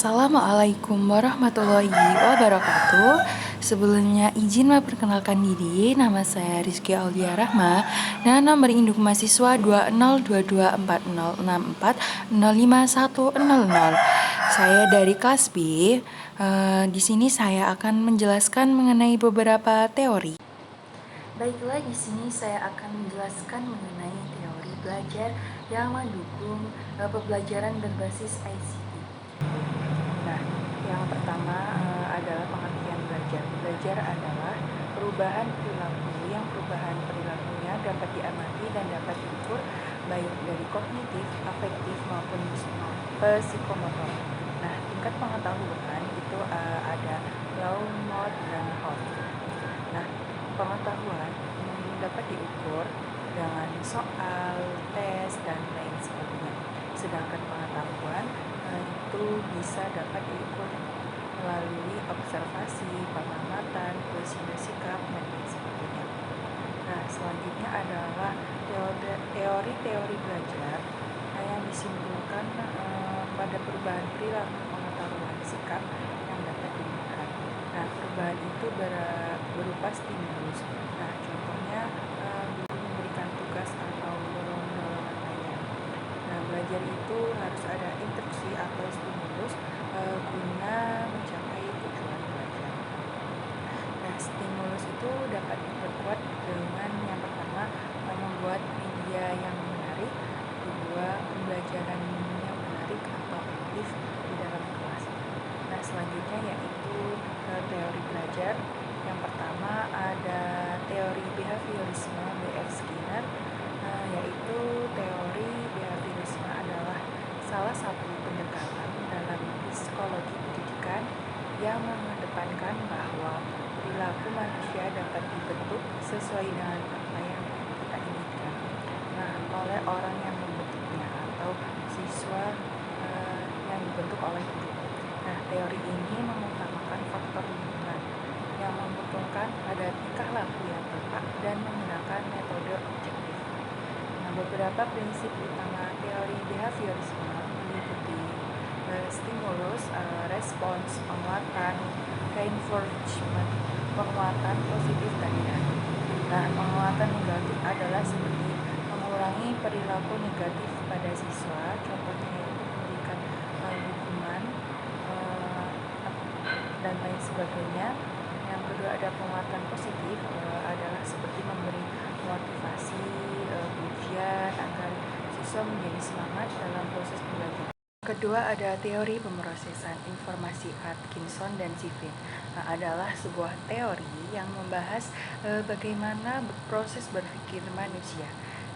Assalamualaikum warahmatullahi wabarakatuh. Sebelumnya izin memperkenalkan diri, nama saya Rizky Aulia Rahma dan nomor induk mahasiswa 202264640510. Saya dari kelas B. Di sini saya akan menjelaskan mengenai beberapa teori. Baiklah, di sini saya akan menjelaskan mengenai teori belajar yang mendukung pembelajaran berbasis ICT. Nah, yang pertama adalah pengertian belajar. Belajar adalah perubahan perilaku yang perubahan perilakunya dapat diamati dan dapat diukur baik dari kognitif, afektif maupun psikomotor. Nah, tingkat pengetahuan itu ada low, mod, dan hot. Nah, pengetahuan dapat diukur dengan soal, tes, dan lain sebagainya. Sedangkan pengetahuan itu bisa dapat diukur melalui observasi, pengamatan, sikap, dan lain sebagainya. Nah, selanjutnya adalah teori-teori belajar yang disimpulkan pada perubahan perilaku, pengetahuan, sikap yang dapat dilihat. Nah, perubahan itu berupa stimulus. Nah, contohnya guru memberikan tugas atau dorongan lainnya. Nah, belajar itu harus ada instruksi atau stimulus guna mencapai tujuan belajar. Nah, stimulus itu dapat diperkuat dengan yang pertama membuat media yang menarik, kedua pembelajaran yang menarik atau aktif di dalam kelas. Nah, selanjutnya yaitu teori belajar. Yang pertama ada teori behaviorisme B.F. Skinner, yaitu teori behaviorisme adalah salah satu pendekatan dalam psikologi pendidikan yang mengedepankan bahwa perilaku manusia dapat dibentuk sesuai dengan apa yang kita inginkan. Nah, oleh orang yang membentuknya atau siswa yang dibentuk oleh guru. Nah, teori ini mengutamakan faktor lingkungan yang membutuhkan pada tingkah laku yang tepat dan menggunakan metode objektif. Nah, beberapa prinsip utama teori behaviorisme meliputi stimulus, respons, penguatan, reinforcement, penguatan positif dan negatif. Nah, penguatan negatif adalah seperti mengurangi perilaku negatif pada siswa, contohnya yaitu memberikan hukuman dan lain sebagainya. Yang kedua ada penguatan positif, adalah seperti memberi motivasi, pujian agar siswa menjadi semangat dalam proses belajar. Kedua ada teori pemrosesan informasi Atkinson dan Zifrin. Adalah sebuah teori yang membahas bagaimana proses berpikir manusia.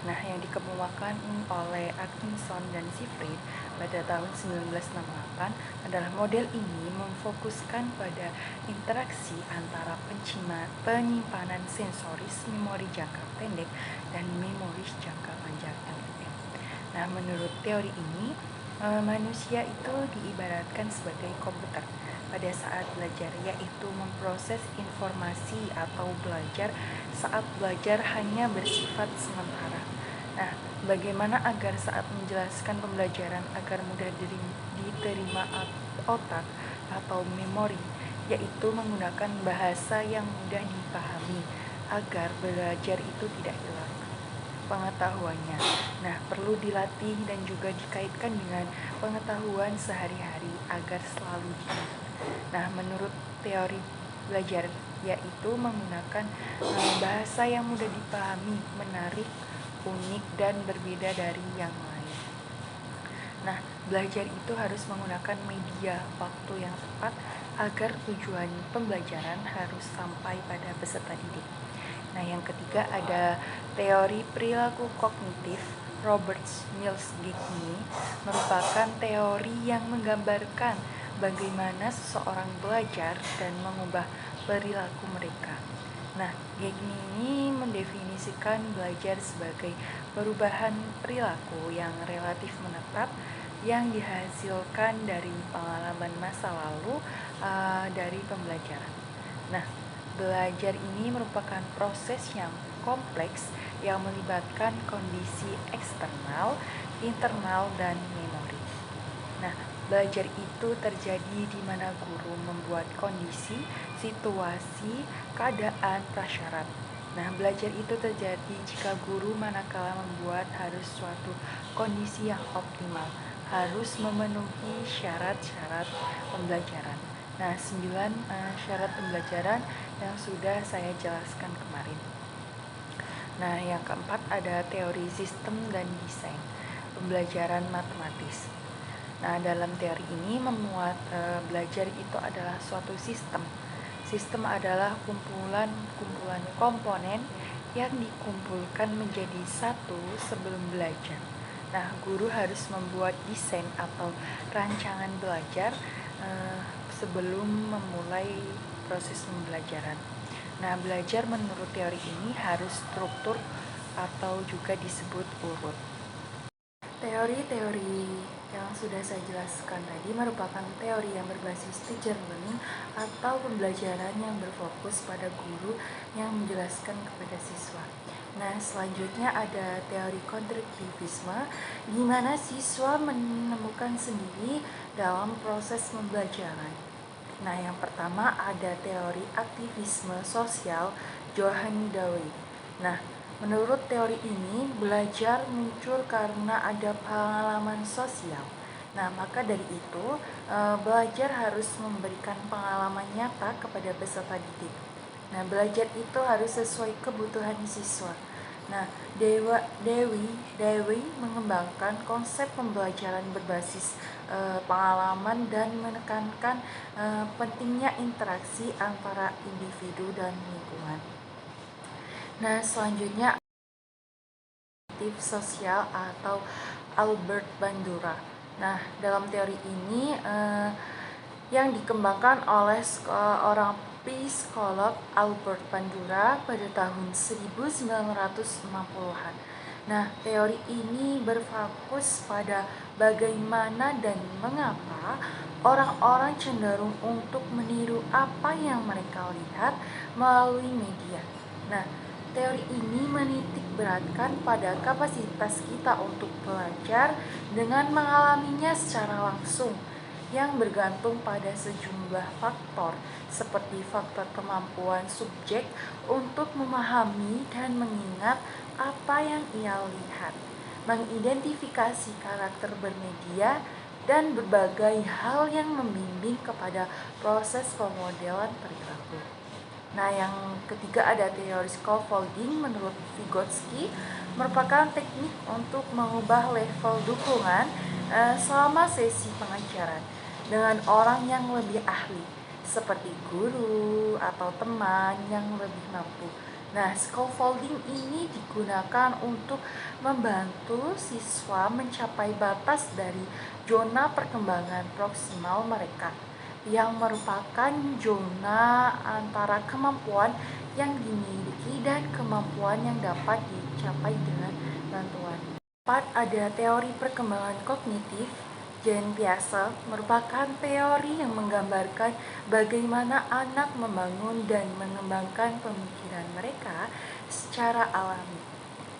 Nah, yang dikemukakan oleh Atkinson dan Zifrin pada tahun 1968 adalah model ini memfokuskan pada interaksi antara penyimpanan sensoris memori jangka pendek dan memori jangka panjang (MMP). Nah, menurut teori ini manusia itu diibaratkan sebagai komputer pada saat belajar, yaitu memproses informasi atau belajar saat belajar hanya bersifat sementara. Nah, bagaimana agar saat menjelaskan pembelajaran agar mudah diterima otak atau memori, yaitu menggunakan bahasa yang mudah dipahami agar belajar itu tidak hilang pengetahuannya. Nah, perlu dilatih dan juga dikaitkan dengan pengetahuan sehari-hari agar selalu diingat. Nah, menurut teori belajar yaitu menggunakan bahasa yang mudah dipahami, menarik, unik, dan berbeda dari yang lain. Nah, belajar itu harus menggunakan media waktu yang tepat agar tujuan pembelajaran harus sampai pada peserta didik. Nah, yang ketiga ada teori perilaku kognitif. Robert Mills-Gibney merupakan teori yang menggambarkan bagaimana seseorang belajar dan mengubah perilaku mereka. Nah, Gibney ini mendefinisikan belajar sebagai perubahan perilaku yang relatif menetap yang dihasilkan dari pengalaman masa lalu dari pembelajaran. Nah, belajar ini merupakan proses yang kompleks yang melibatkan kondisi eksternal, internal, dan memori. Nah, Belajar itu terjadi di mana guru membuat kondisi, situasi, keadaan, prasyarat. Nah, belajar itu terjadi jika guru manakala membuat harus suatu kondisi yang optimal, harus memenuhi syarat-syarat pembelajaran. Nah, 9 syarat pembelajaran yang sudah saya jelaskan kemarin. Nah, yang keempat ada teori sistem dan desain pembelajaran matematis. Nah, dalam teori ini memuat belajar itu adalah suatu sistem. Sistem adalah kumpulan komponen yang dikumpulkan menjadi satu sebelum belajar. Nah, guru harus membuat desain atau rancangan belajar sebelum memulai proses pembelajaran. Nah, belajar menurut teori ini harus struktur atau juga disebut urut. Teori-teori yang sudah saya jelaskan tadi merupakan teori yang berbasis teacher learning atau pembelajaran yang berfokus pada guru yang menjelaskan kepada siswa. Nah, selanjutnya ada teori konstruktivisme, di mana siswa menemukan sendiri dalam proses pembelajaran. Nah, yang pertama ada teori aktivisme sosial Johann Dewey. Nah, menurut teori ini, belajar muncul karena ada pengalaman sosial. Nah, maka dari itu, belajar harus memberikan pengalaman nyata kepada peserta didik. Nah, belajar itu harus sesuai kebutuhan siswa. Nah, Dewi mengembangkan konsep pembelajaran berbasis pengalaman dan menekankan pentingnya interaksi antara individu dan lingkungan. Nah, selanjutnya aktif sosial atau Albert Bandura. Nah, dalam teori ini yang dikembangkan oleh seorang psikolog Albert Bandura pada tahun 1960-an. Nah, teori ini berfokus pada bagaimana dan mengapa orang-orang cenderung untuk meniru apa yang mereka lihat melalui media. Nah, teori ini menitik beratkan pada kapasitas kita untuk belajar dengan mengalaminya secara langsung, yang bergantung pada sejumlah faktor seperti faktor kemampuan subjek untuk memahami dan mengingat apa yang ia lihat, mengidentifikasi karakter bermedia, dan berbagai hal yang membimbing kepada proses pemodelan perilaku. Nah, yang ketiga ada teori scaffolding menurut Vygotsky, merupakan teknik untuk mengubah level dukungan selama sesi pengajaran dengan orang yang lebih ahli, seperti guru atau teman yang lebih mampu. Nah, scaffolding ini digunakan untuk membantu siswa mencapai batas dari zona perkembangan proksimal mereka, yang merupakan zona antara kemampuan yang dimiliki dan kemampuan yang dapat dicapai dengan bantuan. 4. Ada teori perkembangan kognitif. Jean Piaget merupakan teori yang menggambarkan bagaimana anak membangun dan mengembangkan pemikiran mereka secara alami.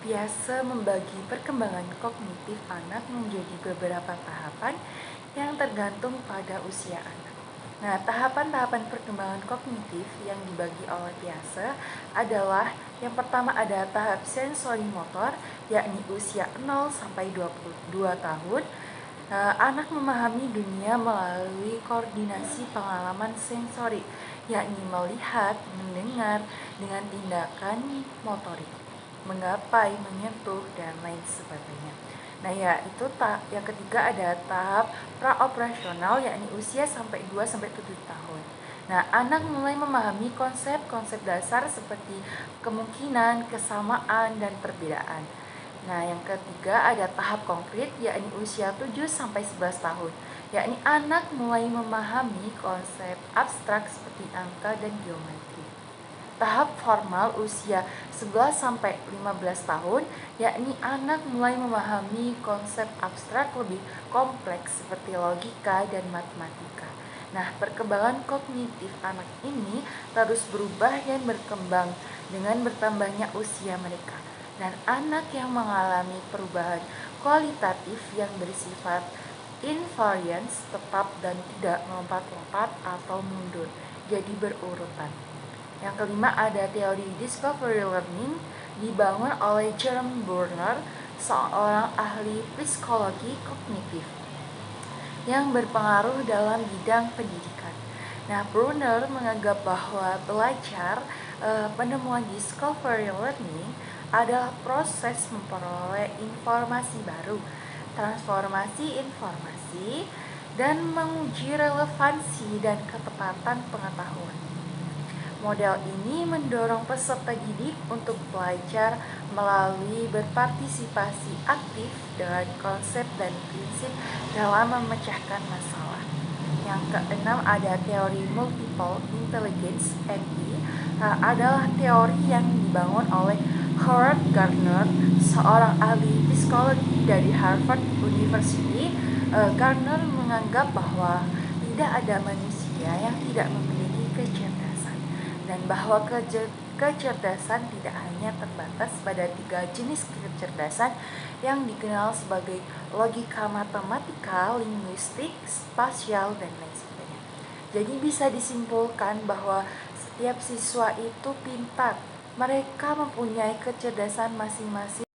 Piaget membagi perkembangan kognitif anak menjadi beberapa tahapan yang tergantung pada usia anak. Nah, tahapan-tahapan perkembangan kognitif yang dibagi oleh Piaget adalah yang pertama ada tahap sensori motor, yakni usia 0 sampai 22 tahun. Anak memahami dunia melalui koordinasi pengalaman sensori, yakni melihat, mendengar, dengan tindakan motorik, menggapai, menyentuh, dan lain sebagainya. Nah, yang ketiga ada tahap praoperasional, yakni usia sampai 2 sampai 7 tahun. Nah, anak mulai memahami konsep-konsep dasar seperti kemungkinan, kesamaan, dan perbedaan. Nah, yang ketiga ada tahap konkret, yakni usia 7 sampai 11 tahun, yakni anak mulai memahami konsep abstrak seperti angka dan geometri. Tahap formal usia 11 sampai 15 tahun, yakni anak mulai memahami konsep abstrak lebih kompleks seperti logika dan matematika. Nah, perkembangan kognitif anak ini terus berubah dan berkembang dengan bertambahnya usia mereka. Dan anak yang mengalami perubahan kualitatif yang bersifat invariance, tetap dan tidak melompat-lompat atau mundur, jadi berurutan. Yang kelima ada teori discovery learning, dibangun oleh Jerome Bruner, seorang ahli psikologi kognitif yang berpengaruh dalam bidang pendidikan. Nah, Bruner menganggap bahwa belajar penemuan discovery learning adalah proses memperoleh informasi baru, transformasi informasi, dan menguji relevansi dan ketepatan pengetahuan. Model ini mendorong peserta didik untuk belajar melalui berpartisipasi aktif dengan konsep dan prinsip dalam memecahkan masalah. Yang keenam ada teori multiple intelligence (MI), adalah teori yang dibangun oleh Howard Gardner, seorang ahli psikologi dari Harvard University. Gardner menganggap bahwa tidak ada manusia yang tidak memiliki kecerdasan, dan bahwa kecerdasan tidak hanya terbatas pada 3 jenis kecerdasan yang dikenal sebagai logika matematika, linguistik, spasial, dan lain sebagainya. Jadi bisa disimpulkan bahwa setiap siswa itu pintar. Mereka mempunyai kecerdasan masing-masing